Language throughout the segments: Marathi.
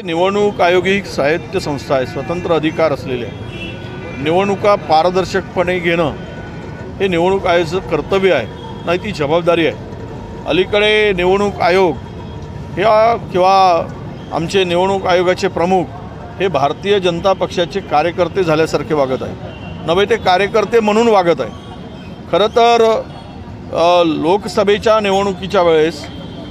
निवडणूक आयोग ही साहित्य संस्था आहे, स्वतंत्र अधिकार असलेले आहे। निवडणुका पारदर्शकपणे घेणं हे निवडणूक आयोगाचं कर्तव्य आहे, नाही ती जबाबदारी आहे। अलीकडे निवडणूक आयोग किंवा आमचे निवडणूक आयोगाचे प्रमुख हे भारतीय जनता पक्षाचे कार्यकर्ते झाल्यासारखे वागत आहे, नव्हे ते कार्यकर्ते म्हणून वागत आहे। खरं तर लोकसभेच्या निवडणुकीच्या वेळेस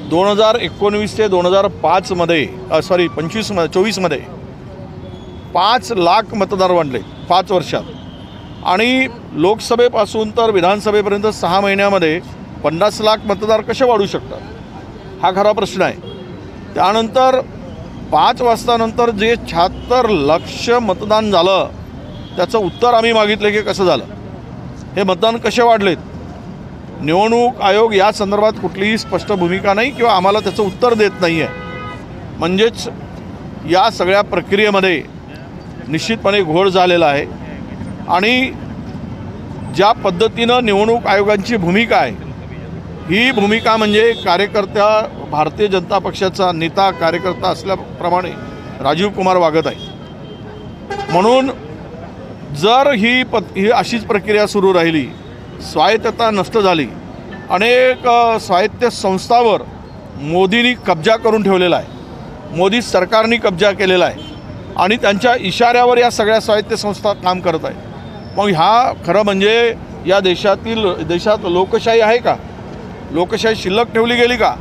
2019 ते 2005 मध्ये 24मध्ये 5 लाख मतदार वाढले 5 वर्षात, आणि लोकसभेपासून तर विधानसभेपर्यंत 6 महिन्यामध्ये 50 लाख मतदार कसे वाढू शकतात, हा खरा प्रश्न आहे। त्यानंतर 5 वाजतानंतर जे 76 लाख मतदान झालं त्याचं उत्तर आम्ही मागितले की कसं झालं, हे मतदान कसे वाढलेत। निवडणूक आयोग या संदर्भात कुठलीही स्पष्ट भूमिका नाही किंवा आम्हाला त्याचं उत्तर देत नाही आहे। म्हणजेच या सगळ्या प्रक्रियेमध्ये निश्चितपणे घोळ झालेला आहे, आणि ज्या पद्धतीनं निवडणूक आयोगाची भूमिका आहे ही भूमिका म्हणजे कार्यकर्त्या भारतीय जनता पक्षाचा नेता कार्यकर्ता असल्याप्रमाणे राजीव कुमार वागत आहे। म्हणून जर ही अशीच प्रक्रिया सुरू राहिली, स्वायत्तता नष्ट झाली, अनेक स्वायत्त संस्थांवर मोदींनी कब्जा करून ठेवलेला आहे, मोदी सरकारने कब्जा केलेला आहे, आणि त्यांच्या इशाऱ्यावर या सगळ्या स्वायत्त संस्था काम करत आहेत। मग ह्या खरं म्हणजे या देशात लोकशाही आहे का? लोकशाही शिल्लक ठेवली गेली का?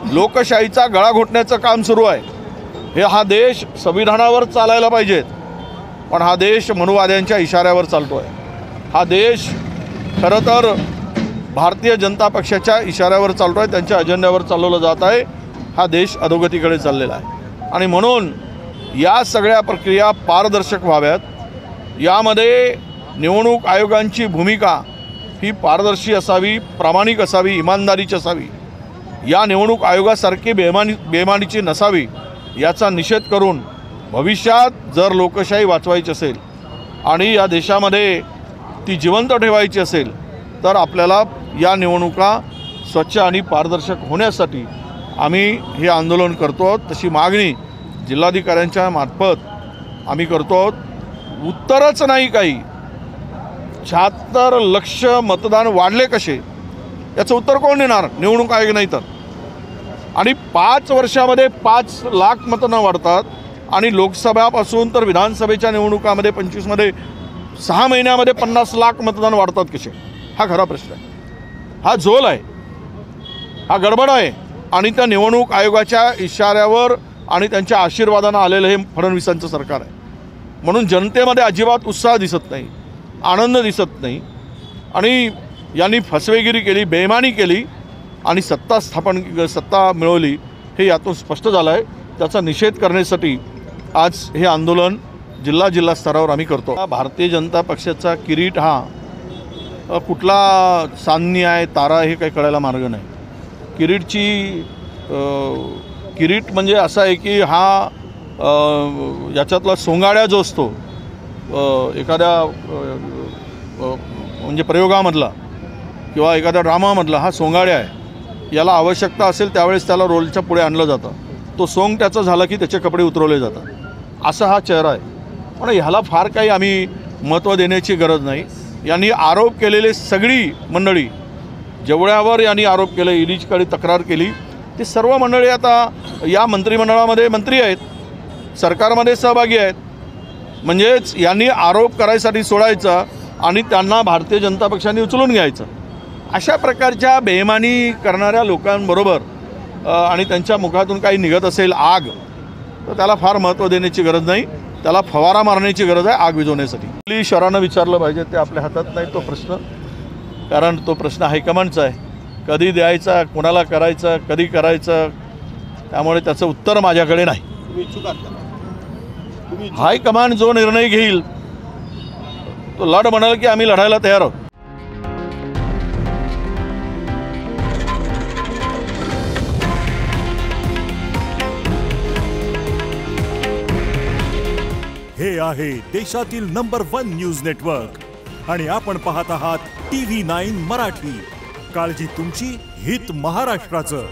लोकशाहीचा गळा घोटण्याचं काम सुरू आहे। हा देश संविधानावर चालायला पाहिजेत, पण हा देश मनुवाद्यांच्या इशाऱ्यावर चालतो आहे। हा देश खरं तर भारतीय जनता पक्षाच्या इशाऱ्यावर चालतो आहे, त्यांच्या अजेंड्यावर चालवलं जात आहे। हा देश अधोगतीकडे चाललेला आहे, आणि म्हणून या सगळ्या प्रक्रिया पारदर्शक व्हाव्यात। यामध्ये निवडणूक आयोगांची भूमिका ही पारदर्शी असावी, प्रामाणिक असावी, इमानदारीची असावी। या निवडणूक आयोगासारखी बेमानीची नसावी, याचा निषेध करून भविष्यात जर लोकशाही वाचवायची असेल आणि या देशामध्ये ती जिवंत ठेवायची असेल तर आपल्याला या निवडणुका स्वच्छ आणि पारदर्शक होण्यासाठी आम्ही हे आंदोलन करतो आहोत। तशी मागणी जिल्हाधिकाऱ्यांच्या मार्फत आम्ही करतो आहोत। उत्तरच नाही काही, 76 लाख मतदान वाढले कसे, याचं उत्तर कोण देणार? निवडणूक आयोग नाही तर। आणि 5 वर्षामध्ये 5 लाख मतदान वाढतात, आणि लोकसभापासून तर विधानसभेच्या निवडणुकामध्ये 25मध्ये 6 महिन्यामध्ये 50 लाख मतदान वाढतात कसे? हा खरा प्रश्न आहे, हा झोल आहे, हा गडबड आहे, आणि त्या निवडणूक आयोगाच्या इशाऱ्यावर आणि त्यांच्या आशीर्वादानं आलेलं हे फडणवीसांचं सरकार आहे। म्हणून जनतेमध्ये अजिबात उत्साह दिसत नाही, आनंद दिसत नाही, आणि यांनी फसवेगिरी केली, बेईमानी केली, आणि सत्ता मिळवली, हे यातून स्पष्ट झालं आहे। त्याचा निषेध करण्यासाठी आज हे आंदोलन जिल्हा स्तरावर आम्ही करतो। भारतीय जनता पक्षाचा किरीट हा कुठला चांदणी आहे, तारा आहे, हे काही कळायला मार्ग नाही। किरीट म्हणजे असा आहे की हा याच्यातला सोंगाड्या जो असतो एखाद्या म्हणजे प्रयोगामधला किंवा एखाद्या ड्रामामधला, हा सोंगाड्या आहे। याला आवश्यकता असेल त्यावेळेस त्याला रोलच्या पुढे आणलं जातं, तो सोंग त्याचा झाला की त्याचे कपडे उतरवले जातात, असा हा चेहरा आहे। पण ह्याला फार काही आम्ही महत्त्व देण्याची गरज नाही। यांनी आरोप केलेले सगळी मंडळी, जेवढ्यावर यांनी आरोप केले, ईडीकडे तक्रार केली, ते सर्व मंडळी आता या मंत्रिमंडळामध्ये मंत्री आहेत, सरकारमध्ये सहभागी आहेत। म्हणजेच यांनी आरोप करायसाठी सोडायचं आणि त्यांना भारतीय जनता पक्षाने उचलून घ्यायचं। अशा प्रकारच्या बेईमानी करणाऱ्या लोकांबरोबर आणि त्यांच्या मुखातून काही निघत असेल आग, तर त्याला फार महत्त्व देण्याची गरज नाही, त्याला फवारा मारण्याची गरज आहे आग विझवण्यासाठी। कुठली शहरानं विचारलं पाहिजे, ते आपल्या हातात नाही तो प्रश्न, कारण तो प्रश्न हायकमांडचा आहे, कधी द्यायचा, कोणाला करायचं, कधी करायचं, त्यामुळे त्याचं उत्तर माझ्याकडे नाही। हायकमांड जो निर्णय घेईल तो लढ म्हणाल की आम्ही लढायला तयार आहोत। हे आहे देशातील नंबर 1 न्यूज नेटवर्क, आणि आपण पाहत आहात TV9 मराठी। काळजी तुमची, हित महाराष्ट्राचं।